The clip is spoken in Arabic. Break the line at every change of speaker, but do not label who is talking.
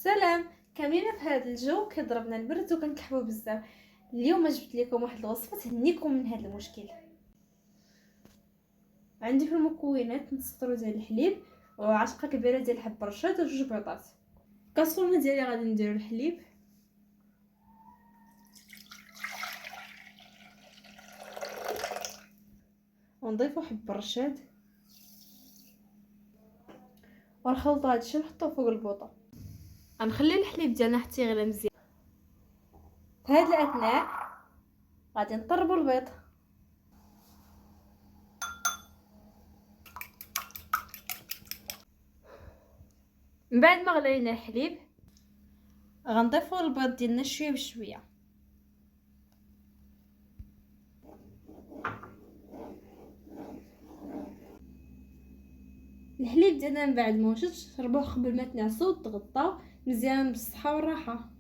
سلام. كاملين في هذا الجو كيضربنا البرد وكنكحبوا بزاف. اليوم جبت لكم واحد الوصفه تهنيكم من هذا المشكل. عندي في المكونات نص طرو ديال الحليب وعشقه كبيره ديال الحب الرشاد وجوج بيضات. الكاسرونه ديالي غادي نديرو الحليب ونضيفو حب الرشاد ونخلطو هادشي ونحطوه فوق البوطه. غنخلي الحليب ديالنا حتى يغلى مزيان. في هاد الاثناء غادي نطربو البيض. من بعد ما غلينا الحليب غنضيفو البيض ديالنا شويه بشويه. الحليب ديالنا من بعد ما وشد شربوه قبل ما تنعسو وتغطاو مزيان بالصحه والراحه.